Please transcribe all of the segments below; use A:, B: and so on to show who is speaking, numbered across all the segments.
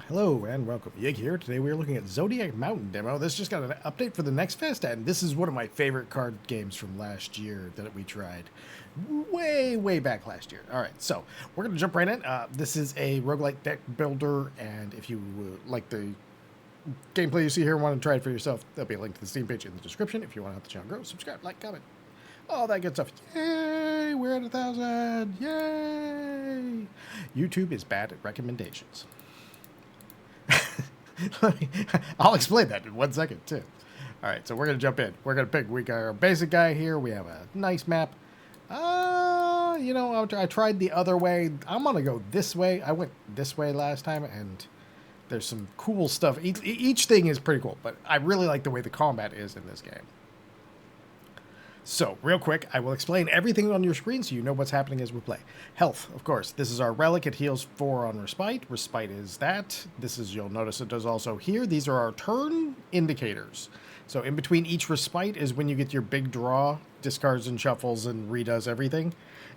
A: Hello and welcome. Yig here. Today we are looking at Zodiac Mountain demo. This just got an update for the next fest, and this is one of my favorite card games from last year that we tried way back last year. All right, so we're going to jump right in. This is a roguelike deck builder, and if you like the gameplay you see here and want to try it for yourself, there'll be a link to the Steam page in the description. If you want to help the channel grow, subscribe, like, comment, all that good stuff. Yay! We're at 1,000. Yay! YouTube is bad at recommendations. I'll explain that in 1 second, too. All right, so we're going to jump in. We're going to pick, we got our basic guy here. We have a nice map. I tried the other way. I'm going to go this way. I went this way last time, and there's some cool stuff. Each thing is pretty cool, but I really like the way the combat is in this game. So, real quick, I will explain everything on your screen so you know what's happening as we play. Health, of course. This is our relic. It heals 4 on respite. Respite is that. This is, you'll notice it does also here. These are our turn indicators. So, in between each respite is when you get your big draw, discards and shuffles and redoes everything.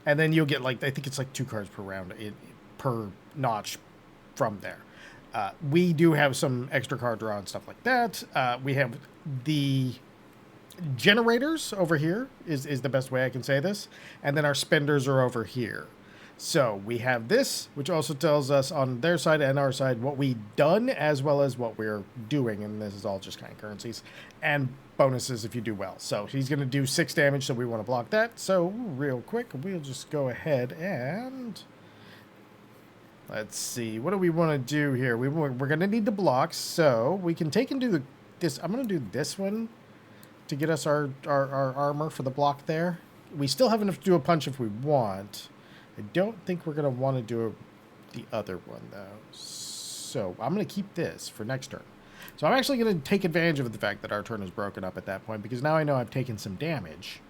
A: And then you'll get, like, I think it's like 2 cards per round, per notch from there. We do have some extra card draw and stuff like that. We have the generators over here is the best way I can say this, and then our spenders are over here. So we have this, which also tells us on their side and our side what we've done as well as what we're doing, and this is all just kind of currencies and bonuses if you do well. So he's going to do 6 damage, so we want to block that. So real quick, we'll just go ahead and let's see, what do we want to do here? We're going to need the blocks, so we can take and do this. I'm going to do this one to get us our armor for the block there. We still have enough to do a punch if we want. I don't think we're going to want to do the other one, though. So I'm going to keep this for next turn. So I'm actually going to take advantage of the fact that our turn is broken up at that point, because now I know I've taken some damage.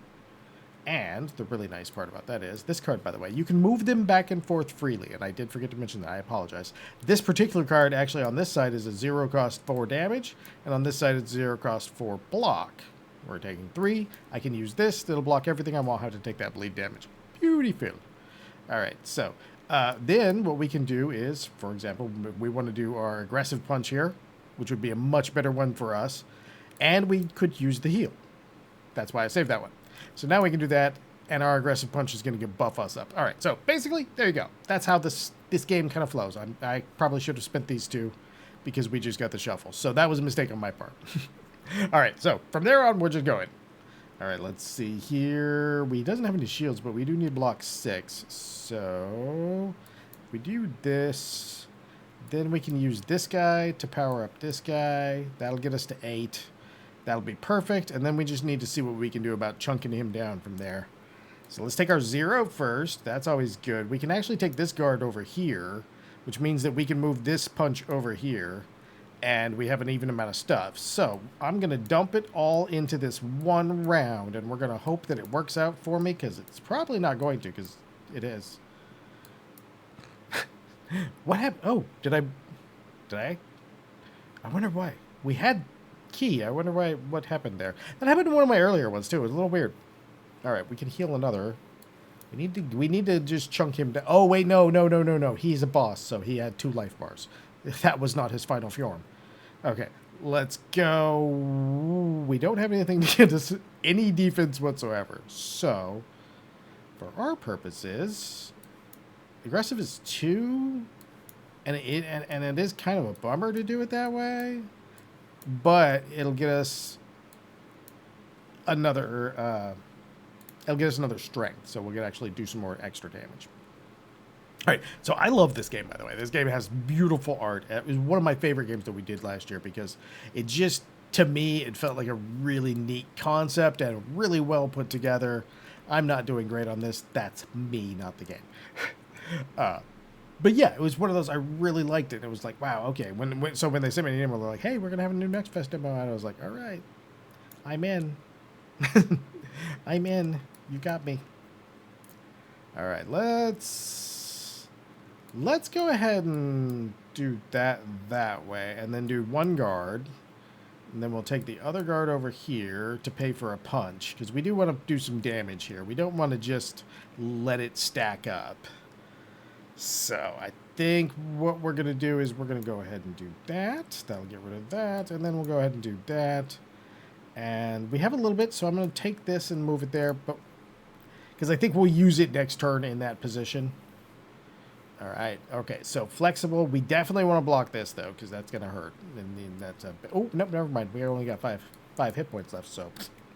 A: And the really nice part about that is, this card, by the way, you can move them back and forth freely, and I did forget to mention that. I apologize. This particular card, actually, on this side is a 0 cost 4 damage, and on this side it's 0 cost 4 block. We're taking 3. I can use this. It'll block everything. I won't have to take that bleed damage. Beautiful. All right, so then what we can do is, for example, we want to do our aggressive punch here, which would be a much better one for us, and we could use the heal. That's why I saved that one. So now we can do that, and our aggressive punch is going to buff us up. All right, so basically, there you go. That's how this game kind of flows. I probably should have spent these 2 because we just got the shuffle. So that was a mistake on my part. All right, so from there on, we're just going. All right, let's see here. We doesn't have any shields, but we do need block 6. So if we do this, then we can use this guy to power up this guy. That'll get us to 8. That'll be perfect. And then we just need to see what we can do about chunking him down from there. So let's take our 0 first. That's always good. We can actually take this guard over here, which means that we can move this punch over here. And we have an even amount of stuff. So I'm going to dump it all into this one round, and we're going to hope that it works out for me, because it's probably not going to, because it is. What happened? Oh, did I? I wonder why. We had key. I wonder what happened there. That happened to one of my earlier ones, too. It was a little weird. All right, we can heal another. We need to just chunk him down. Oh, wait, no. He's a boss, so he had 2 life bars. That was not his final form. Okay, let's go. We don't have anything to get us any defense whatsoever. So, for our purposes, aggressive is 2, and it is kind of a bummer to do it that way, but it'll get us another. It'll get us another strength, so we'll actually do some more extra damage. All right, so I love this game, by the way. This game has beautiful art. It was one of my favorite games that we did last year, because it just, to me, it felt like a really neat concept and really well put together. I'm not doing great on this. That's me, not the game. But yeah, it was one of those, I really liked it. It was like, wow, okay. So when they sent me an email, they're like, hey, we're going to have a new Next Fest demo. And I was like, all right, I'm in. I'm in. You got me. All right, Let's go ahead and do that way, and then do 1 guard, and then we'll take the other guard over here to pay for a punch, because we do want to do some damage here. We don't want to just let it stack up. So I think what we're going to do is we're going to go ahead and do that. That'll get rid of that. And then we'll go ahead and do that. And we have a little bit, so I'm going to take this and move it there. But because I think we'll use it next turn in that position. All right. Okay, so flexible. We definitely want to block this, though, because that's going to hurt. And then that's a... Oh, nope, never mind. We only got five hit points left, so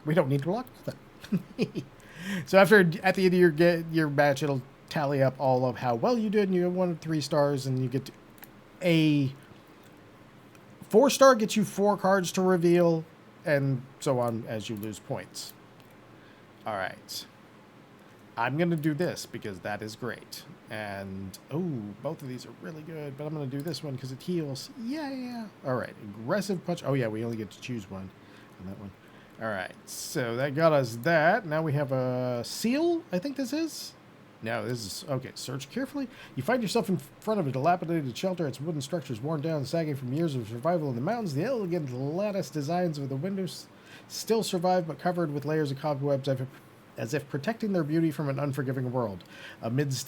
A: we don't need to block that. So at the end of your match, it'll tally up all of how well you did, and you have 1 of 3 stars, and you get a 4-star gets you 4 cards to reveal, and so on as you lose points. All right. I'm going to do this because that is great. And, oh, both of these are really good, but I'm going to do this one because it heals. Yeah. All right. Aggressive punch. Oh, yeah, we only get to choose one on that one. All right. So that got us that. Now we have a seal, I think this is. No, this is... Okay, search carefully. You find yourself in front of a dilapidated shelter. Its wooden structures worn down, sagging from years of survival in the mountains. The elegant lattice designs of the windows still survive, but covered with layers of cobwebs as if protecting their beauty from an unforgiving world. Amidst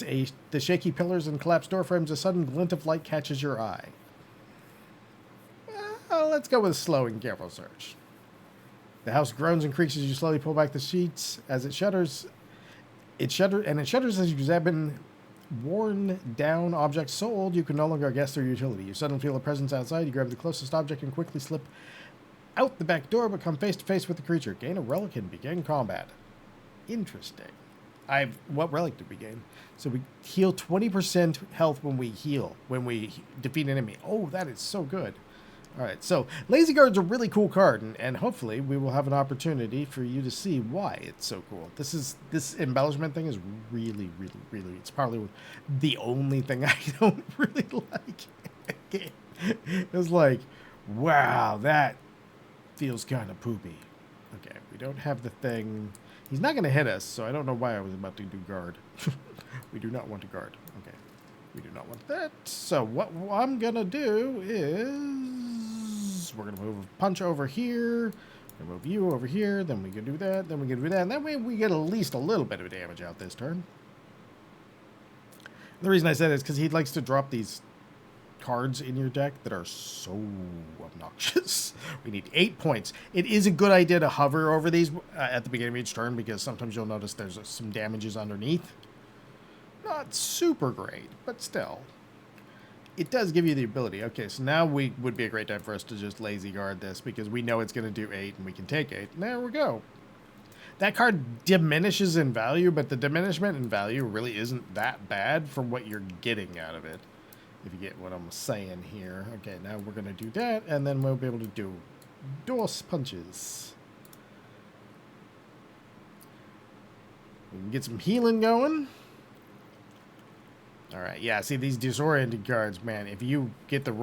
A: the shaky pillars and collapsed doorframes, a sudden glint of light catches your eye. Let's go with a slow and careful search. The house groans and creaks as you slowly pull back the sheets. As it shudders... It shudders as you examine worn down objects so old you can no longer guess their utility. You suddenly feel a presence outside. You grab the closest object and quickly slip out the back door, but come face to face with the creature. Gain a relic and begin combat. Interesting. What relic did we gain? So we heal 20% health when we defeat an enemy. Oh, that is so good. All right, so Lazy Guard's a really cool card, and hopefully we will have an opportunity for you to see why it's so cool. This embellishment thing is really, it's probably the only thing I don't really like. It's like, wow, that feels kind of poopy. Okay, we don't have the thing. He's not going to hit us, so I don't know why I was about to do guard. We do not want to guard. Okay. We do not want that. So what I'm going to do is we're going to move a punch over here. We're going to move you over here. Then we can do that. Then we can do that. And that way we get at least a little bit of damage out this turn. The reason I said it is because he likes to drop these cards in your deck that are so obnoxious. We need 8 points. It is a good idea to hover over these at the beginning of each turn because sometimes you'll notice there's some damages underneath. Not super great, but still. It does give you the ability. Okay, so now would be a great time for us to just lazy guard this because we know it's going to do 8 and we can take 8. There we go. That card diminishes in value, but the diminishment in value really isn't that bad from what you're getting out of it. If you get what I'm saying here. Okay, now we're going to do that, and then we'll be able to do DOS punches. We can get some healing going. All right, yeah, see these disoriented cards, man, if you get them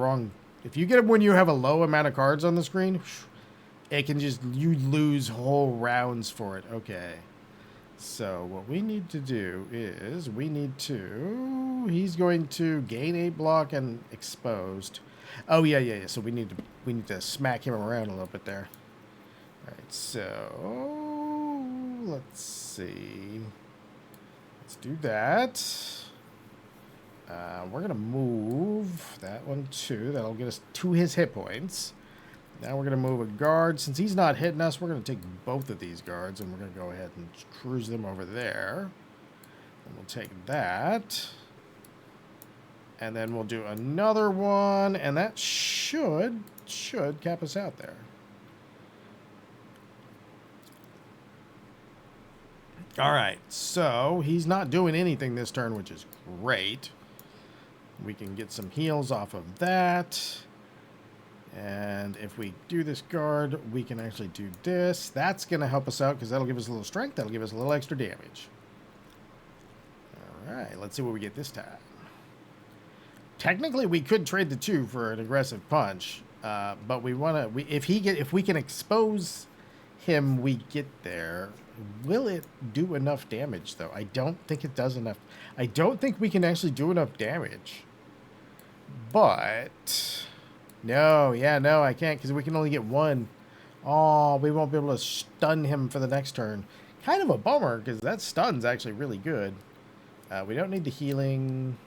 A: when you have a low amount of cards on the screen, it can just, you lose whole rounds for it. Okay, so what we need to do is he's going to gain a block and exposed. Oh, yeah, so we need to smack him around a little bit there. All right, so let's see. Let's do that. We're going to move that one too. That'll get us to his hit points. Now we're going to move a guard. Since he's not hitting us, we're going to take both of these guards and we're going to go ahead and cruise them over there. And we'll take that. And then we'll do another one. And that should cap us out there. All right. So he's not doing anything this turn, which is great. We can get some heals off of that. And if we do this guard, we can actually do this. That's going to help us out because that'll give us a little strength. That'll give us a little extra damage. All right, let's see what we get this time. Technically, we could trade the 2 for an aggressive punch, but we want to. If we can expose him, we get there. Will it do enough damage though? I don't think it does enough. I don't think we can actually do enough damage. But no, I can't because we can only get 1. Oh, we won't be able to stun him for the next turn. Kind of a bummer because that stun's actually really good. We don't need the healing.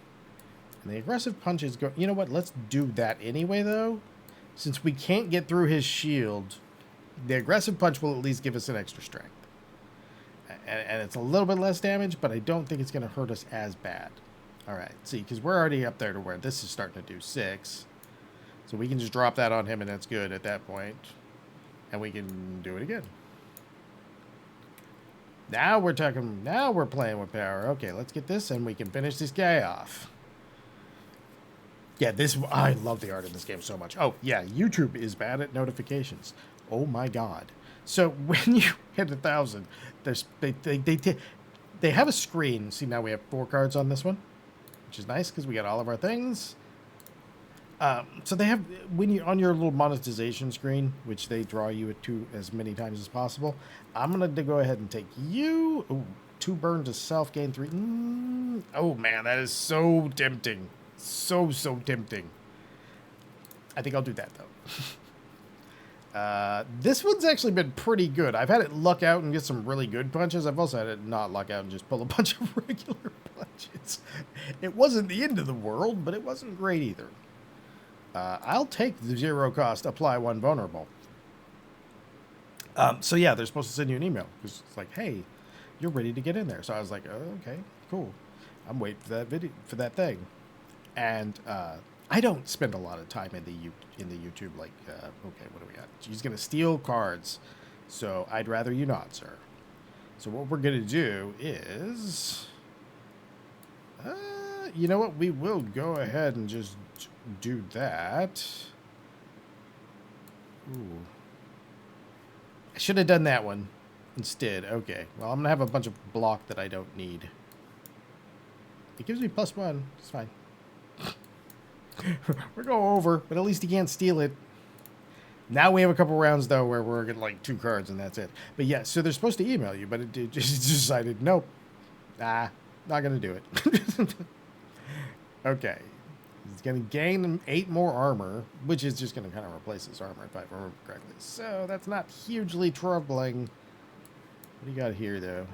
A: And the aggressive punch is going... You know what? Let's do that anyway, though. Since we can't get through his shield, the aggressive punch will at least give us an extra strength. And it's a little bit less damage, but I don't think it's going to hurt us as bad. All right, see, because we're already up there to where this is starting to do 6. So we can just drop that on him, and that's good at that point. And we can do it again. Now we're talking... Now we're playing with power. Okay, let's get this, and we can finish this guy off. Yeah, this... I love the art in this game so much. Oh, yeah, YouTube is bad at notifications. Oh, my God. So when you hit 1,000, there's... They have a screen. See, now we have 4 cards on this one, which is nice because we got all of our things. So they have, when you on your little monetization screen, which they draw you to as many times as possible. I'm going to go ahead and take you. Ooh, 2 burn to self, gain 3. Oh, man, that is so tempting. So tempting. I think I'll do that, though. This one's actually been pretty good. I've had it luck out and get some really good punches. I've also had it not luck out and just pull a bunch of regular punches. It wasn't the end of the world, but it wasn't great either. I'll take the 0 cost, apply 1 vulnerable. So yeah, they're supposed to send you an email. It's like, hey, you're ready to get in there. So I was like, oh, okay, cool. I'm waiting for that video, for that thing. And I don't spend a lot of time in the YouTube. Like, okay, what do we got? She's gonna steal cards, so I'd rather you not, sir. So what we're gonna do is, you know what? We will go ahead and just do that. Ooh. I should have done that one instead. Okay. Well, I'm going to have a bunch of block that I don't need. It gives me +1. It's fine. We're going over, but at least he can't steal it. Now we have a couple rounds, though, where we're getting like 2 cards and that's it. But yeah, so they're supposed to email you, but it just decided, nope. Nah, not going to do it. Okay. He's going to gain 8 more armor, which is just going to kind of replace his armor, if I remember correctly. So that's not hugely troubling. What do you got here, though?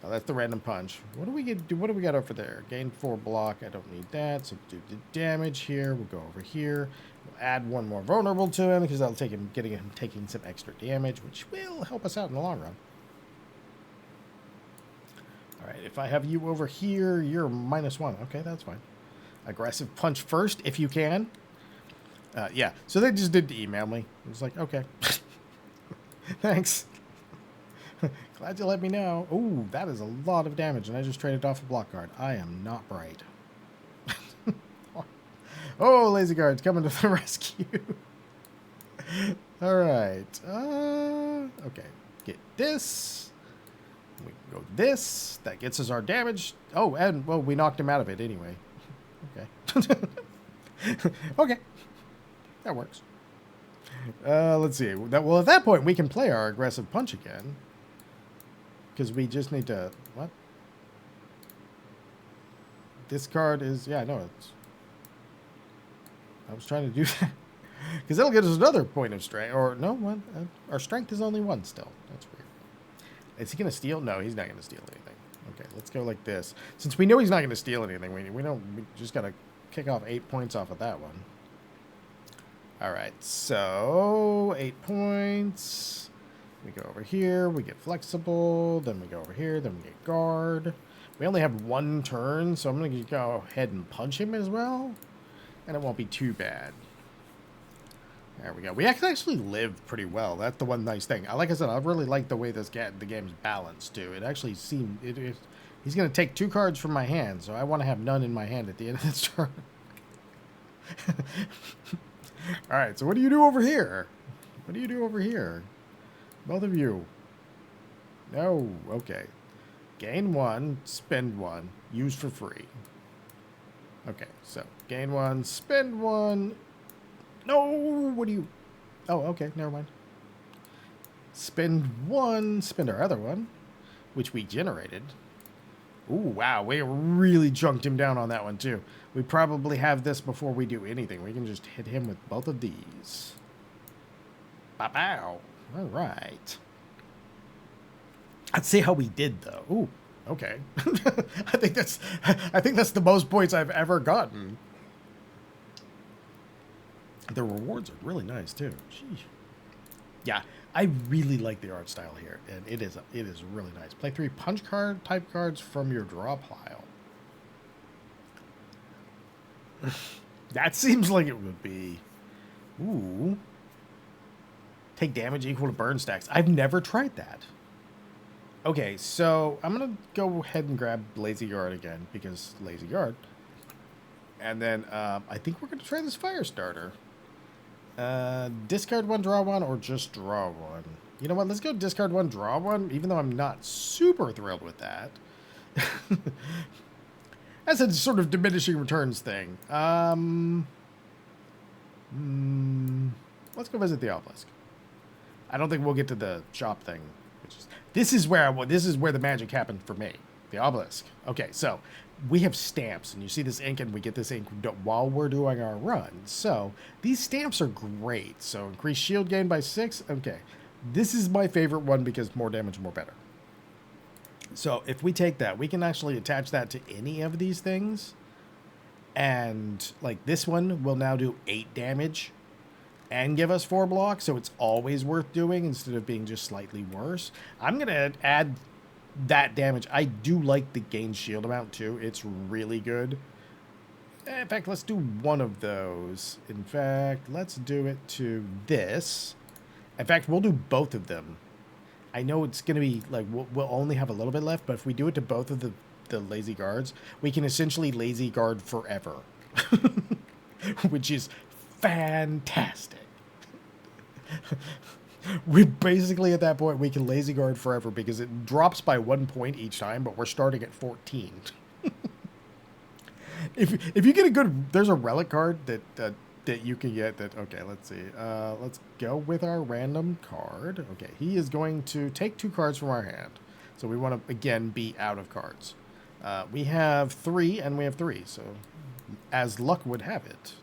A: Oh, that's the random punch. What do we get? What do we got over there? Gain 4 block. I don't need that. So do the damage here. We'll go over here. We'll add 1 more vulnerable to him because that'll take him taking some extra damage, which will help us out in the long run. All right. If I have you over here, you're -1. Okay, that's fine. Aggressive punch first, if you can. Yeah, so they just did email me. I was like, okay. Thanks. Glad you let me know. Ooh, that is a lot of damage, and I just traded off a block card. I am not bright. Oh, lazy guards coming to the rescue. All right. Okay, get this. We can go this. That gets us our damage. Oh, and, well, we knocked him out of it anyway. Okay. Okay. That works. Let's see. Well, at that point, we can play our aggressive punch again. Because we just need to... What? This card is... Yeah, I know. I was trying to do that. Because that'll get us another point of strength. Or, no, one. Our strength is only 1 still. That's weird. Is he going to steal? No, he's not going to steal anything. Okay, let's go like this. Since we know he's not going to steal anything, we just got to kick off 8 points off of that one. All right, so 8 points. We go over here, we get flexible, then we go over here, then we get guard. We only have 1 turn, so I'm going to go ahead and punch him as well, and it won't be too bad. There we go. We actually live pretty well. That's the one nice thing. Like I said, I really like the way the game's balanced, too. It actually seemed... He's going to take 2 cards from my hand, so I want to have none in my hand at the end of this turn. Alright, so what do you do over here? What do you do over here? Both of you. No, okay. Gain 1, spend 1, use for free. Okay, so gain 1, spend 1... No, what do you... Oh, okay, never mind. Spend 1, spend our other one, which we generated. Ooh, wow, we really chunked him down on that one, too. We probably have this before we do anything. We can just hit him with both of these. Bow-bow. All right. Let's see how we did, though. Ooh, Okay. I think that's the most points I've ever gotten. The rewards are really nice too. Sheesh. Yeah, I really like the art style here, and it is really nice. Play 3 punch card type cards from your draw pile. That seems like it would be. Ooh. Take damage equal to burn stacks. I've never tried that. Okay, so I'm going to go ahead and grab Lazy Guard again, because Lazy Guard. And then I think we're going to try this Fire Starter. Discard 1, draw 1, or just draw 1. You know what? Let's go discard 1, draw 1, even though I'm not super thrilled with that. That's a sort of diminishing returns thing. Let's go visit the obelisk. I don't think we'll get to the shop thing. This is where the magic happened for me. The obelisk. Okay, so we have stamps, and you see this ink, and we get this ink while we're doing our run. So these stamps are great. So increase shield gain by 6. Okay, this is my favorite one because more damage, more better. So if we take that, we can actually attach that to any of these things. And like this one will now do 8 damage and give us 4 blocks. So it's always worth doing instead of being just slightly worse. I'm going to add that damage. I do like the gain shield amount too. It's really good. In fact, let's do one of those. In fact, let's do it to this. In fact, we'll do both of them. I know it's going to be like, we'll only have a little bit left, but if we do it to both of the lazy guards, we can essentially lazy guard forever, which is fantastic. We basically at that point, we can lazy guard forever because it drops by 1 point each time, but we're starting at 14. If you get a good, there's a relic card that you can get that. Okay, let's see. Let's go with our random card. Okay, he is going to take 2 cards from our hand. So we want to, again, be out of cards. We have 3 and we have 3. So as luck would have it,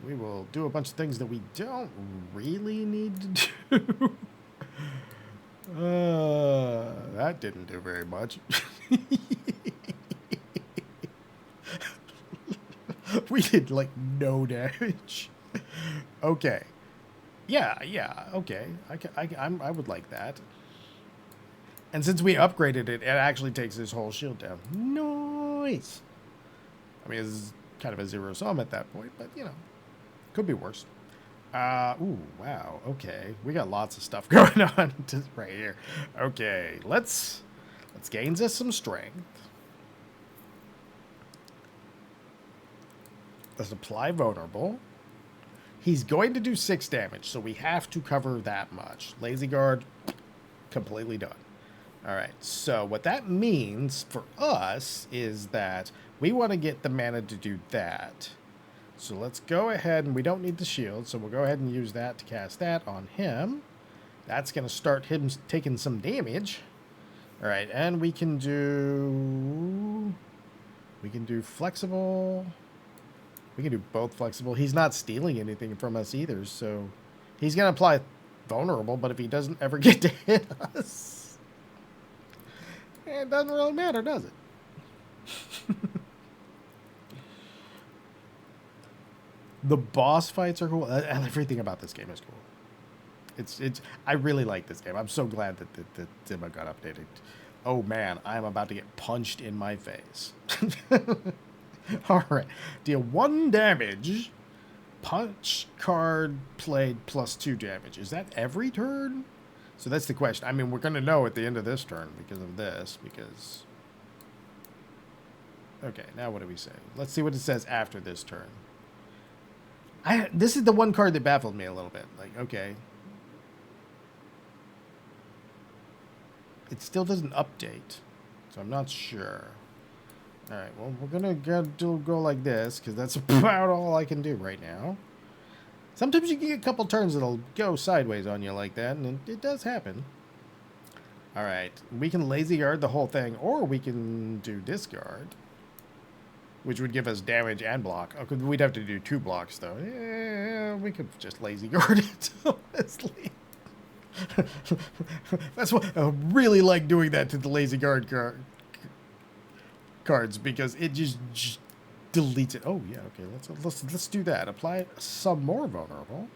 A: we will do a bunch of things that we don't really need to do. That didn't do very much. We did like no damage. Okay. Yeah. Okay. I would like that. And since we upgraded it, it actually takes his whole shield down. Nice. I mean, it's kind of a zero sum at that point, but you know, could be worse. Ooh, wow. Okay, we got lots of stuff going on right here. Okay, let's gain us some strength. Let's apply vulnerable. He's going to do 6 damage, so we have to cover that much. Lazy guard, completely done. All right, so what that means for us is that we want to get the mana to do that. So let's go ahead, and we don't need the shield, so we'll go ahead and use that to cast that on him. That's going to start him taking some damage. All right, and we can do flexible. We can do both flexible. He's not stealing anything from us either, so he's going to apply vulnerable, but if he doesn't ever get to hit us, it doesn't really matter, does it? The boss fights are cool. Everything about this game is cool. I really like this game. I'm so glad that the Zima got updated. Oh man, I'm about to get punched in my face. All right, deal 1 damage. Punch card played plus 2 damage. Is that every turn? So that's the question. I mean, we're going to know at the end of this turn because of this. Because okay, now what do we say? Let's see what it says after this turn. This is the one card that baffled me a little bit. Like, okay. It still doesn't update, so I'm not sure. All right, well, we're going to go like this, because that's about all I can do right now. Sometimes you get a couple turns that'll go sideways on you like that, and it does happen. All right, we can lazy guard the whole thing, or we can do discard, which would give us damage and block. Okay, we'd have to do 2 blocks, though. Yeah, we could just lazy guard it, honestly. That's what I really like doing that to the lazy guard cards because it just deletes it. Oh yeah, okay. Let's do that. Apply some more vulnerable.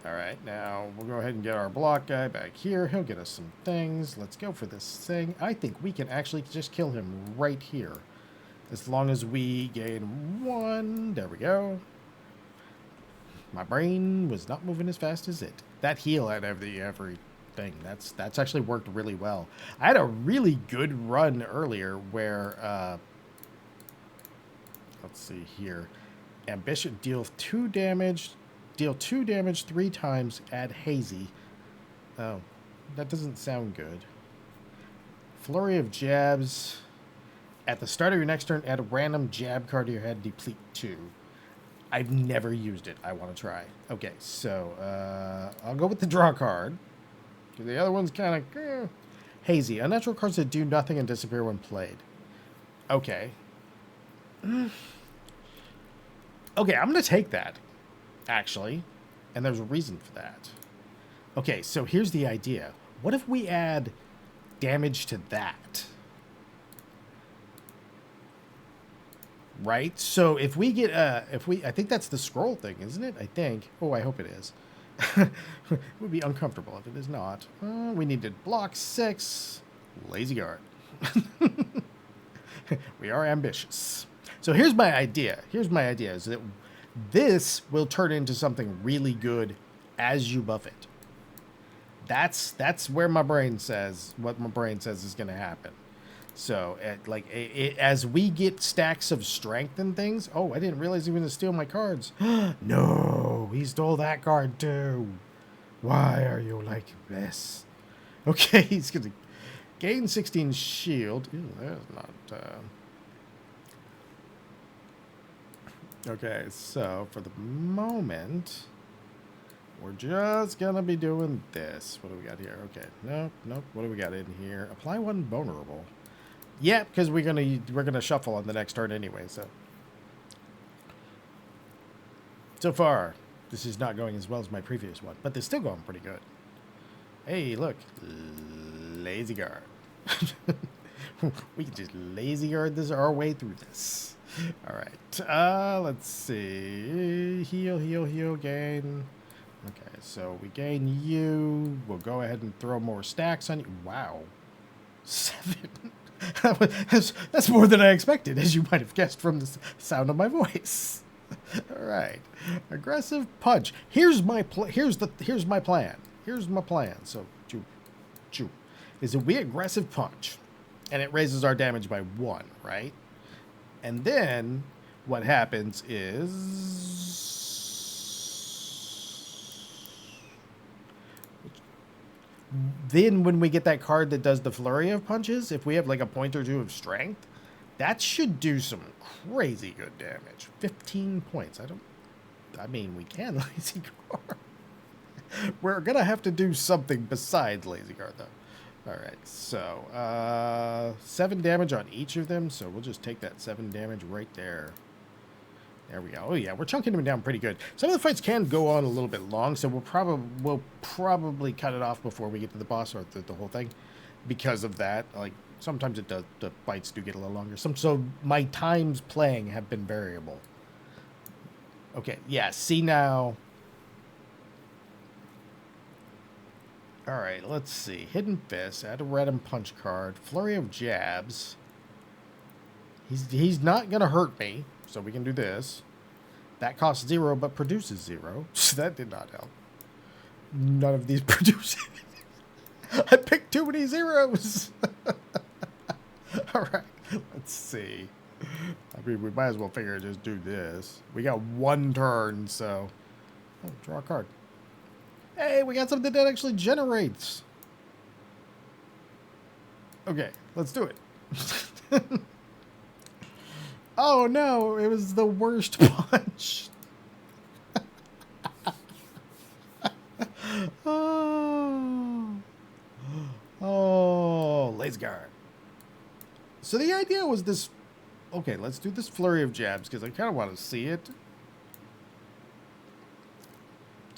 A: All right, now we'll go ahead and get our block guy back here. He'll get us some things. Let's go for this thing. I think we can actually just kill him right here. As long as we gain 1. There we go. My brain was not moving as fast as it. That heal had everything. That's actually worked really well. I had a really good run earlier where, let's see here. Ambition, deal 2 damage. Deal 2 damage 3 times, add hazy. Oh, that doesn't sound good. Flurry of jabs. At the start of your next turn, add a random jab card to your head, deplete 2. I've never used it. I want to try. Okay, so I'll go with the draw card. The other one's kind of hazy. Unnatural cards that do nothing and disappear when played. Okay. Okay, I'm going to take that, actually. And there's a reason for that. Okay, so here's the idea. What if we add damage to that? Right? So if we get, I think that's the scroll thing, isn't it? I think. Oh, I hope it is. It would be uncomfortable if it is not. We need to block 6. Lazy guard. We are ambitious. So here's my idea. Here's my idea is that this will turn into something really good as you buff it. That's where my brain says, what my brain says is going to happen. So, as we get stacks of strength and things... Oh, I didn't realize he was going to steal my cards. No, he stole that card too. Why are you like this? Okay, he's going to gain 16 shield. Ew, that's not... Okay, so for the moment... We're just going to be doing this. What do we got here? Okay, nope. What do we got in here? Apply 1 vulnerable. Yeah, because we're gonna shuffle on the next turn anyway. So far, this is not going as well as my previous one, but they're still going pretty good. Hey, look, lazy guard. We can just lazy guard this our way through this. All right. Let's see. Heal, gain. Okay, so we gain you. We'll go ahead and throw more stacks on you. Wow, 7. That's more than I expected, as you might have guessed from the sound of my voice. All right, aggressive punch. Here's my plan. Here's my plan. So, choo, is that we aggressive punch, and it raises our damage by 1, right? And then what happens is. Then when we get that card that does the flurry of punches, if we have like a point or 2 of strength, that should do some crazy good damage. 15 points. I mean, we can lazy guard. We're going to have to do something besides lazy guard, though. All right, so 7 damage on each of them, so we'll just take that 7 damage right there. There we go. Oh yeah, we're chunking them down pretty good. Some of the fights can go on a little bit long, so we'll probably cut it off before we get to the boss or the whole thing, because of that. Like sometimes it does, the fights do get a little longer. So my times playing have been variable. Okay, yeah. See now. All right, let's see. Hidden Fist. Add a random punch card. Flurry of jabs. He's not gonna hurt me. So we can do this. That costs 0, but produces 0. So that did not help. None of these produce. I picked too many zeros. All right, let's see. I mean, we might as well figure just do this. We got 1 turn, so draw a card. Hey, we got something that actually generates. Okay, let's do it. Oh no, it was the worst punch. Oh, lazy guard. So the idea was this. Okay, let's do this flurry of jabs because I kind of want to see it.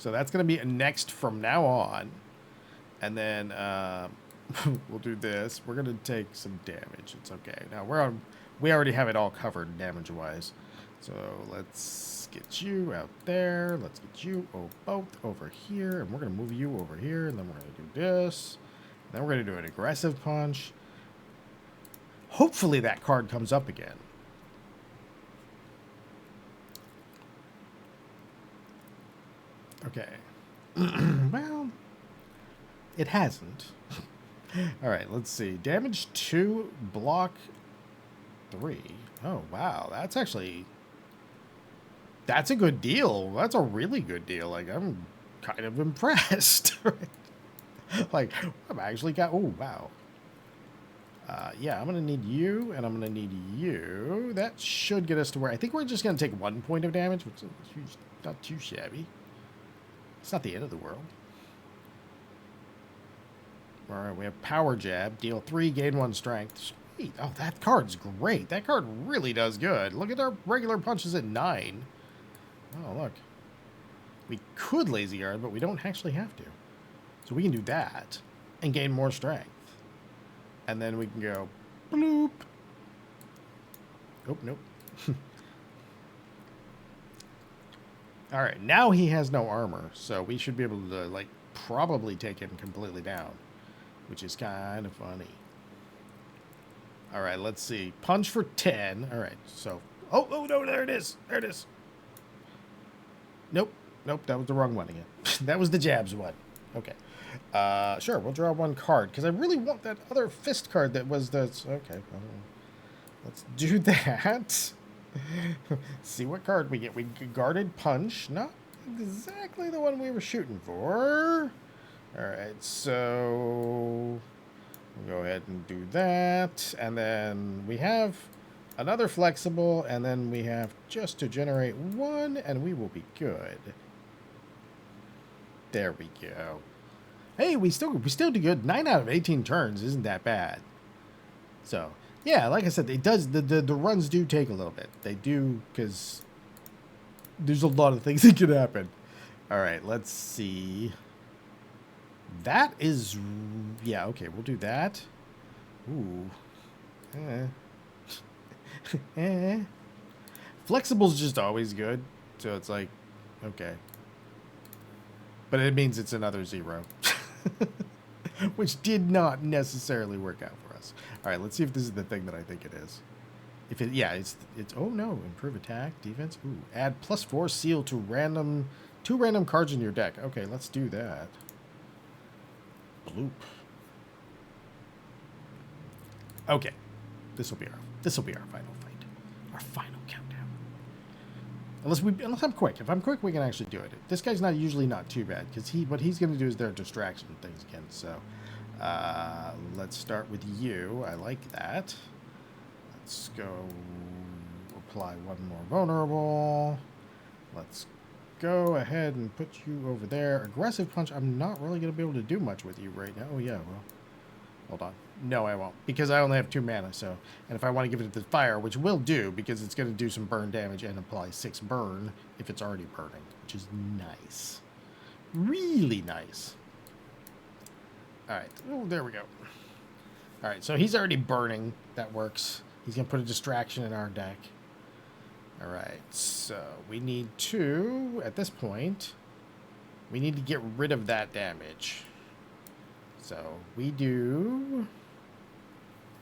A: So that's going to be next from now on. And then we'll do this. We're going to take some damage. It's okay. Now we already have it all covered damage-wise. So let's get you out there. Let's get you both over here. And we're going to move you over here. And then we're going to do this. And then we're going to do an aggressive punch. Hopefully that card comes up again. Okay. Well, it hasn't. All right, let's see. Damage 2, block 3. Oh, wow. That's actually... That's a good deal. That's a really good deal. Like, I'm kind of impressed. Like, I've actually got... Oh, wow. Yeah, I'm going to need you, and I'm going to need you. That should get us to where... I think we're just going to take 1 point of damage, which is not too shabby. It's not the end of the world. All right, we have Power Jab. Deal 3, gain 1 strength. Sweet. Oh, that card's great. That card really does good. Look at our regular punches at 9. Oh, look. We could Lazy Guard, but we don't actually have to. So we can do that and gain more strength. And then we can go bloop. Oh, nope. All right, now he has no armor, so we should be able to, like, probably take him completely down, which is kind of funny. All right, let's see. Punch for 10. All right, so... Oh, no, there it is. There it is. Nope, that was the wrong one again. That was the jabs one. Okay. Sure, we'll draw 1 card, because I really want that other fist card that was the... Okay, let's do that. See what card we get. We get Guarded Punch. Not exactly the one we were shooting for. Alright, so... We'll go ahead and do that. And then we have another flexible, and then we have just to generate 1, and we will be good. There we go. Hey, we still do good. 9 out of 18 turns isn't that bad. So, yeah, like I said, it does. The runs do take a little bit. They do, because there's a lot of things that can happen. All right, let's see. That is, yeah, okay, we'll do that. Ooh. Flexible's just always good, so it's like, okay. But it means it's another 0. Which did not necessarily work out for us. All right, let's see if this is the thing that I think it is. If it, yeah, it's. Oh no, improve attack, defense. Ooh, add +4 seal to two random cards in your deck. Okay, let's do that. Bloop. Okay, this will be our final fight, our final countdown. Unless I'm quick. If I'm quick, we can actually do it. This guy's usually not too bad, because what he's going to do is their distraction things again. So, let's start with you. I like that. Let's go apply 1 more vulnerable. Let's go ahead and put you over there. Aggressive punch. I'm not really going to be able to do much with you right now. Oh yeah, well, hold on. No, I won't, because I only have 2 mana. So, and if I want to give it the fire, which will do, because it's going to do some burn damage and apply 6 burn if it's already burning, which is nice, really nice. All right, oh, there we go. All right, so he's already burning. That works. He's going to put a distraction in our deck. All right, so we need to, at this point, we need to get rid of that damage. So we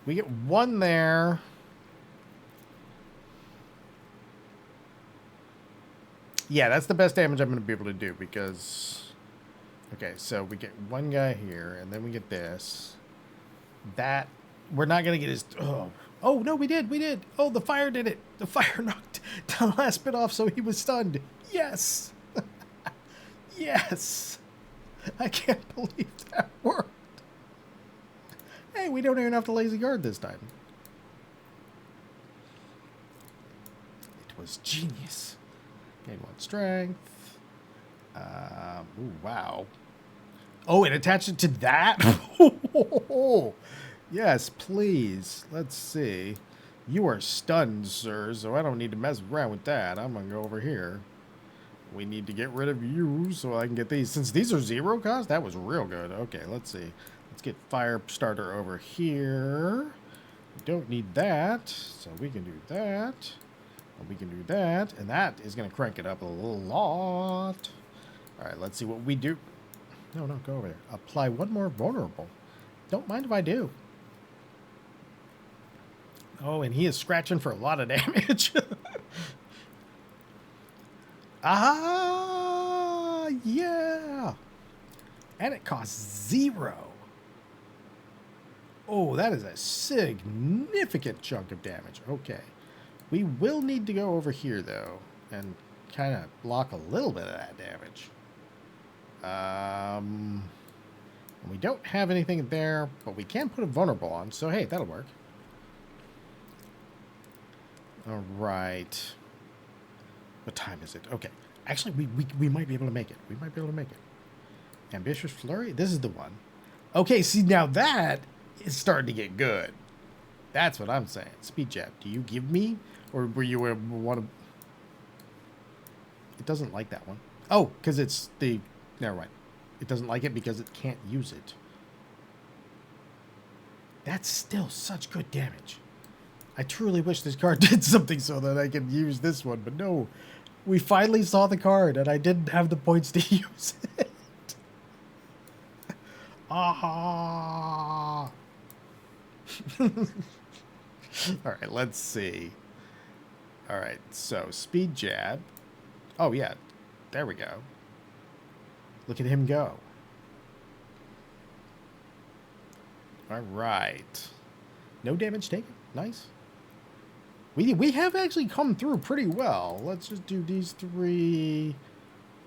A: get 1 there. Yeah, that's the best damage I'm going to be able to do, because... Okay, so we get 1 guy here, and then we get this. That... We're not going to get his... Oh, no, we did. Oh, the fire did it. The fire knocked the last bit off, so he was stunned. Yes! Yes! I can't believe that worked. Hey, we don't even have to lazy guard this time. It was genius. Gain 1 strength. Ooh, wow. Oh, it attached it to that? Yes, please. Let's see. You are stunned, sir, so I don't need to mess around with that. I'm going to go over here. We need to get rid of you so I can get these. Since these are 0 cost, that was real good. Okay, let's see. Let's get fire starter over here. We don't need that, so we can do that. And we can do that, and that is going to crank it up a lot. All right, let's see what we do. No, go over there. Apply one more vulnerable. Don't mind if I do. Oh, and he is scratching for a lot of damage. Ah, yeah. And it costs 0. Oh, that is a significant chunk of damage. Okay. We will need to go over here, though, and kind of block a little bit of that damage. We don't have anything there, but we can put a vulnerable on, so hey, that'll work. All right. What time is it? Okay. Actually, we might be able to make it. We might be able to make it. Ambitious Flurry? This is the one. Okay, see, now that is starting to get good. That's what I'm saying. Speed jab. Do you give me? Or were you one of... It doesn't like that one. Oh, because it's the... Never mind. It doesn't like it because it can't use it. That's still such good damage. I truly wish this card did something so that I could use this one, but no. We finally saw the card, and I didn't have the points to use it. Ah! All right, let's see. All right, so speed jab. Oh, yeah. There we go. Look at him go. All right. No damage taken. Nice. We have actually come through pretty well. Let's just do these 3.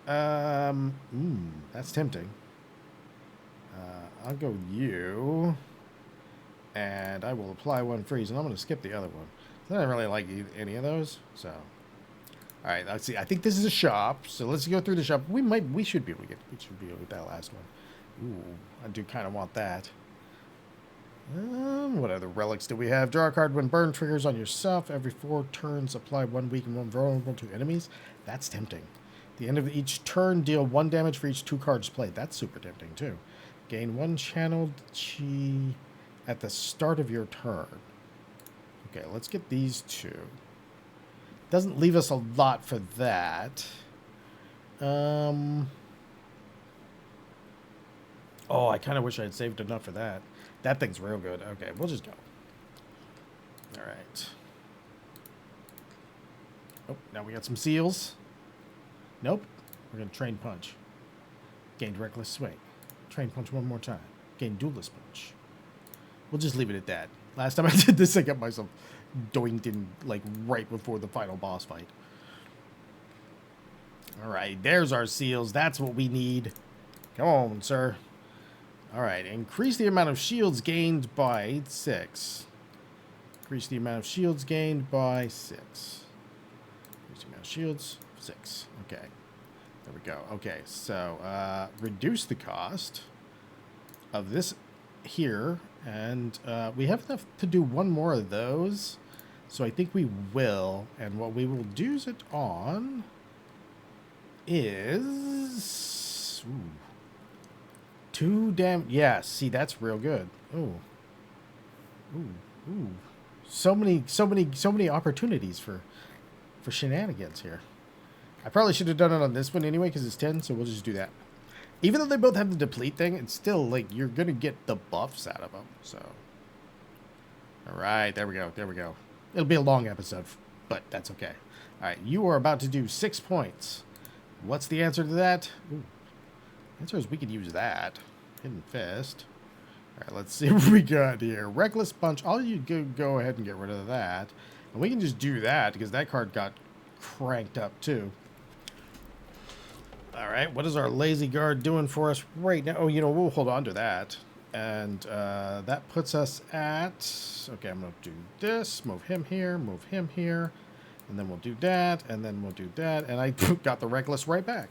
A: That's tempting. I'll go you. And I will apply 1 freeze, and I'm going to skip the other one. I don't really like any of those, so. All right, let's see. I think this is a shop, so let's go through the shop. We should be able to get that last one. Ooh, I do kind of want that. What other relics do we have? Draw a card when burn triggers on yourself. Every 4 turns, apply 1 weak and 1 vulnerable to enemies. That's tempting. At the end of each turn, deal 1 damage for each 2 cards played. That's super tempting, too. Gain 1 channeled chi at the start of your turn. Okay, let's get these 2. Doesn't leave us a lot for that. Oh, I kind of wish I had saved enough for that. That thing's real good. Okay, we'll just go. All right. Oh, now we got some seals. Nope. We're going to train punch. Gained reckless swing. Train punch 1 more time. Gained duelist punch. We'll just leave it at that. Last time I did this, I got myself doinked in, like, right before the final boss fight. All right, there's our seals. That's what we need. Come on, sir. All right, increase the amount of shields gained by 6. Increase the amount of shields gained by 6. Increase the amount of shields, 6. Okay, there we go. Okay, so reduce the cost of this here, and we have enough to do 1 more of those, so I think we will. And what we will do it on is 2 damage. Yeah, see, that's real good. Ooh. So many opportunities for shenanigans here. I probably should have done it on this one anyway because it's 10, so we'll just do that. Even though they both have the deplete thing, it's still like you're gonna get the buffs out of them. So, all right, there we go. It'll be a long episode, but that's okay. All right, you are about to do 6 points. What's the answer to that? Ooh. The answer is we could use that. Hidden Fist. All right, let's see what we got here. Reckless Punch. All you go ahead and get rid of that. And we can just do that because that card got cranked up too. All right, what is our Lazy Guard doing for us right now? Oh, we'll hold on to that. And that puts us at... Okay, I'm going to do this. Move him here. And then we'll do that. And then we'll do that. And I got the Reckless right back.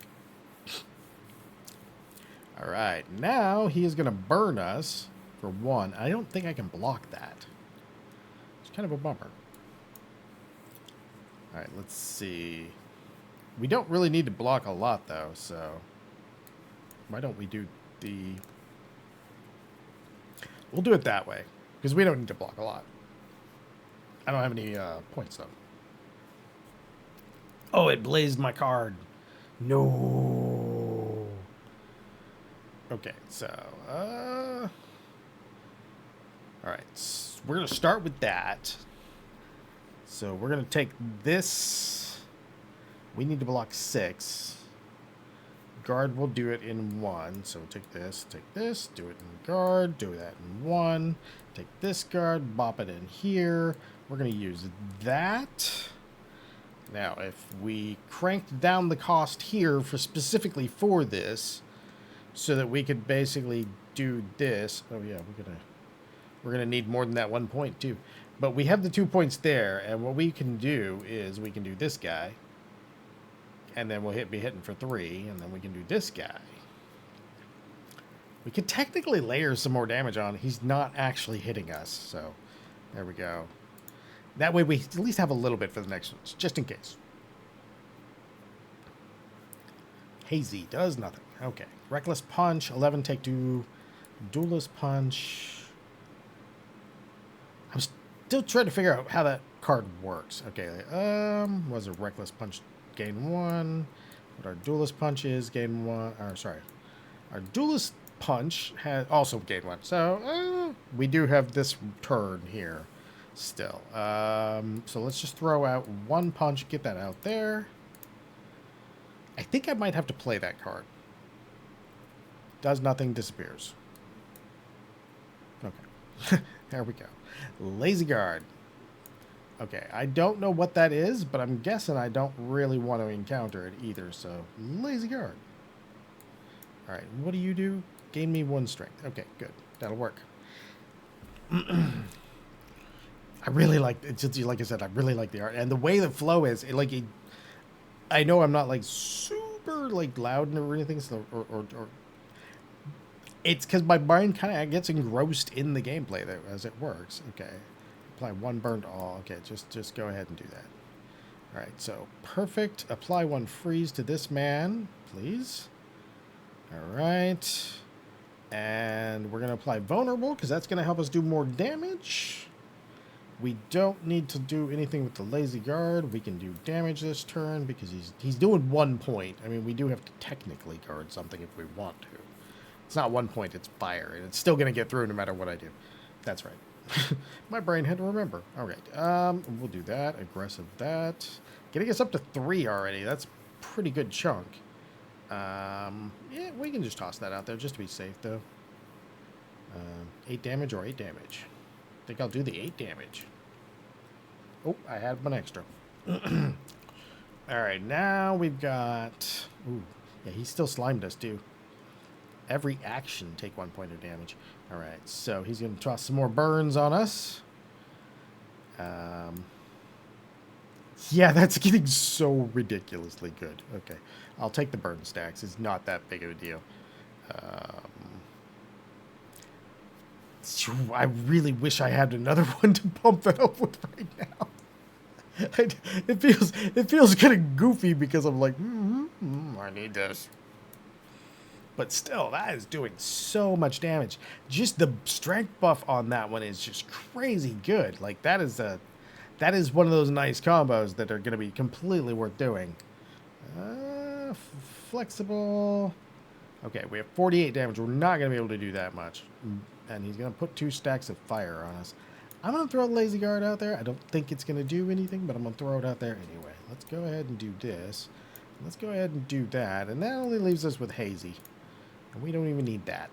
A: All right, now he is going to burn us for 1. I don't think I can block that. It's kind of a bummer. All right, let's see. We don't really need to block a lot, though, so... Why don't we do the... We'll do it that way, because we don't need to block a lot. I don't have any points, though. Oh, it blazed my card. No. Okay, so... Alright, so we're going to start with that. So we're going to take this. We need to block 6. Guard will do it in 1. So we'll take this, do it in guard, do that in 1. Take this guard, bop it in here. We're going to use that. Now, if we cranked down the cost here for specifically for this, so that we could basically do this. Oh yeah, we're gonna need more than that 1 point too. But we have the 2 points there, and what we can do is we can do this guy, and then we'll be hitting for 3, and then we can do this guy. We could technically layer some more damage on. He's not actually hitting us, so there we go. That way we at least have a little bit for the next ones, just in case. Hazy does nothing. Okay. Reckless Punch, 11 take 2. Duelist Punch. I'm still trying to figure out how that card works. Okay. Was a Reckless Punch gain 1. What our Duelist Punch is, gain 1. Or, sorry. Our Duelist Punch has also gain 1. So, we do have this turn here still. So let's just throw out 1 punch, get that out there. I think I might have to play that card. Does nothing, disappears. Okay. There we go. Lazy Guard. Okay, I don't know what that is, but I'm guessing I don't really want to encounter it either, so Lazy Guard. Alright, what do you do? Gain me 1 strength. Okay, good. That'll work. I really like it. Just like I said, I really like the art. And the way the flow is, I know I'm not like super like loud or anything, so, or it's because my mind kind of gets engrossed in the gameplay there as it works. Okay, apply 1 burn to all. Okay, just go ahead and do that. All right, so perfect. Apply 1 freeze to this man, please. All right, and we're gonna apply vulnerable because that's gonna help us do more damage. We don't need to do anything with the Lazy Guard. We can do damage this turn because he's doing 1 point. I mean, we do have to technically guard something if we want to. It's not 1 point, it's fire, and it's still going to get through no matter what I do. That's right. My brain had to remember. All right, we'll do that. Aggressive that. Getting us up to 3 already. That's a pretty good chunk. Yeah, we can just toss that out there just to be safe, though. 8 damage or 8 damage. I think I'll do the 8 damage. Oh, I had one extra. All right, now we've got... Ooh, yeah, he still slimed us, too. Every action take 1 point of damage. All right, so he's going to toss some more burns on us. Yeah, that's getting so ridiculously good. Okay, I'll take the burn stacks. It's not that big of a deal. I really wish I had another one to pump that up with right now. It feels kind of goofy because I'm like, I need this. But still, that is doing so much damage. Just the strength buff on that one is just crazy good. Like that is one of those nice combos that are going to be completely worth doing. Flexible. Okay, we have 48 damage. We're not going to be able to do that much. And he's going to put 2 stacks of fire on us. I'm going to throw Lazy Guard out there. I don't think it's going to do anything, but I'm going to throw it out there anyway. Let's go ahead and do this. Let's go ahead and do that. And that only leaves us with Hazy. And we don't even need that.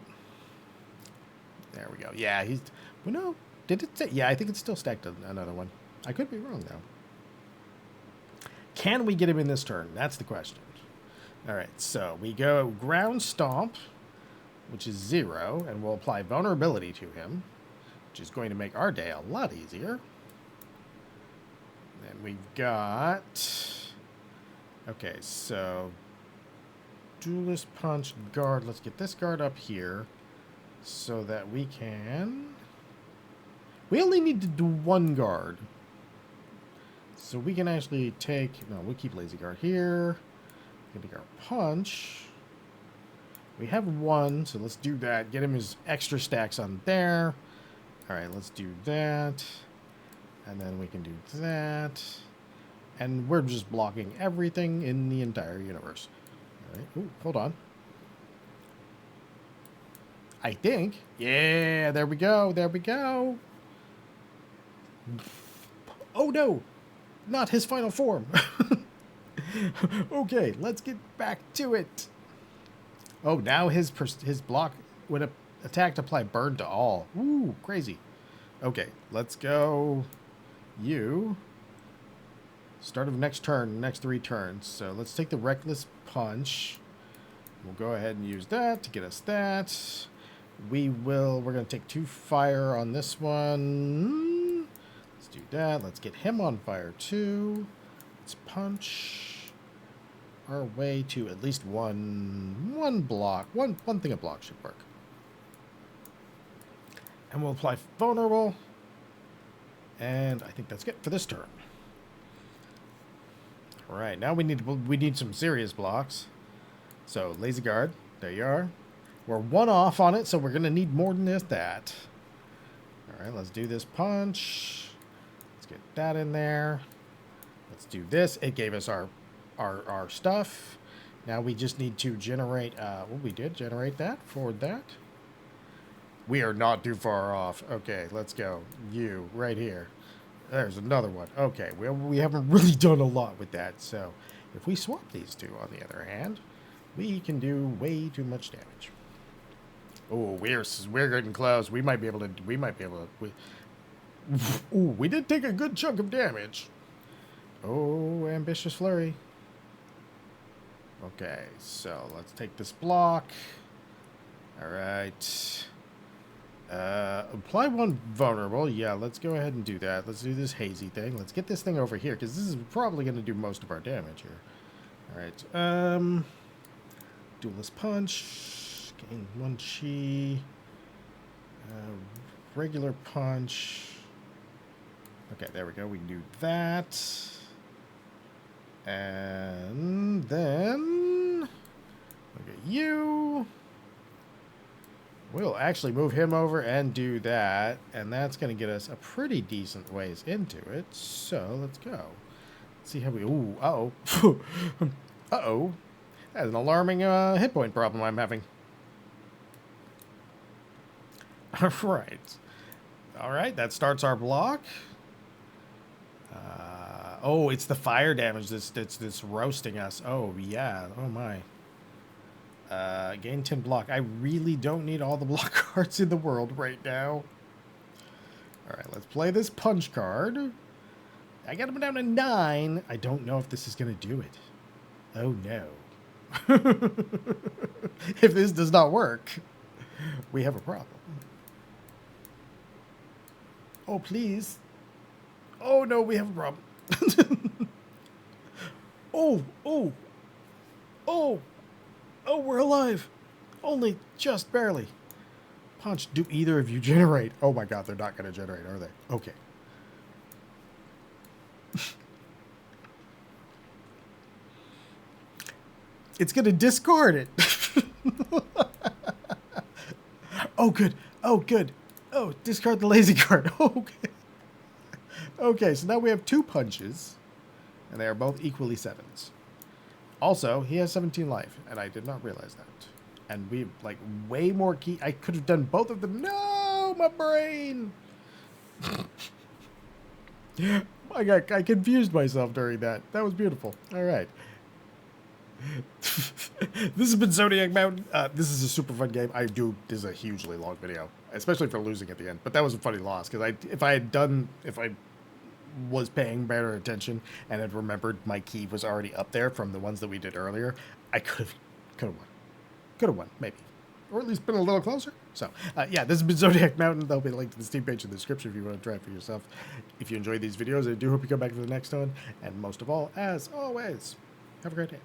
A: There we go. Yeah, he's... Well, no. Did it say... Yeah, I think it's still stacked another one. I could be wrong, though. Can we get him in this turn? That's the question. All right, so we go Ground Stomp, which is 0, and we'll apply Vulnerability to him, which is going to make our day a lot easier. Then we've got... Okay, so... Duelist Punch, Guard. Let's get this guard up here so that we can... We only need to do 1 guard. So we can actually take... No, we'll keep Lazy Guard here. Gonna take our punch. We have one, so let's do that. Get him his extra stacks on there. All right, let's do that. And then we can do that. And we're just blocking everything in the entire universe. All right. Ooh, hold on. I think. Yeah, there we go. There we go. Oh, no. Not his final form. Okay, let's get back to it. Oh, now his block would attack to apply burn to all. Ooh, crazy. Okay, let's go. You. Start of next turn, next 3 turns. So let's take the Reckless Punch. We'll go ahead and use that to get us that. We're going to take 2 fire on this one. Let's do that. Let's get him on fire too. Let's punch our way to at least one block. One thing of block should work. And we'll apply vulnerable. And I think that's it for this turn. All right, now we need some serious blocks. So lazy guard, there you are. We're 1 off on it, so we're gonna need more than that. All right, let's do this punch. Let's get that in there. Let's do this. It gave us our stuff. Now we just need to generate. Well, we did generate that. Forward that. We are not too far off. Okay, let's go. You right here. There's another one. Okay, we haven't really done a lot with that. So if we swap these two, on the other hand, we can do way too much damage. Oh, we're getting close. We might be able to. Ooh, we did take a good chunk of damage. Oh, ambitious flurry. Okay, so let's take this block. All right. Apply 1 vulnerable. Yeah, let's go ahead and do that. Let's do this hazy thing. Let's get this thing over here, because this is probably going to do most of our damage here. All right. Duelist punch. Gain 1 chi. Regular punch. Okay, there we go. We can do that. And then look at you. We'll actually move him over and do that, and that's going to get us a pretty decent ways into it. So let's go. Let's see how we. Ooh, uh-oh. Uh-oh. That's an alarming hit point problem I'm having. All right. All right, that starts our block. Oh, it's the fire damage that's roasting us. Oh, yeah. Oh, my. Gain 10 block. I really don't need all the block cards in the world right now. All right, let's play this punch card. I got him down to 9. I don't know if this is going to do it. Oh, no. If this does not work, we have a problem. Oh, please. Oh, no, we have a problem. Oh, we're alive. Only just barely. Punch, do either of you generate? Oh my god, they're not going to generate, are they? Okay. It's going to discard it. Oh, good. Oh, good. Oh, discard the lazy card. Okay. Okay, so now we have 2 punches, and they are both equally 7s. Also, he has 17 life, and I did not realize that. And we like way more key. I could have done both of them. No, my brain. I confused myself during that. That was beautiful. All right. This has been Zodiac Mountain. This is a super fun game. This is a hugely long video, especially for losing at the end. But that was a funny loss, because if I was paying better attention and had remembered my key was already up there from the ones that we did earlier, I could have won, maybe, or at least been a little closer. So yeah, this has been Zodiac Mountain. There'll be a link to the Steam page in the description if you want to try it for yourself. If you enjoyed these videos, I do hope you come back for the next one, and most of all, as always, have a great day.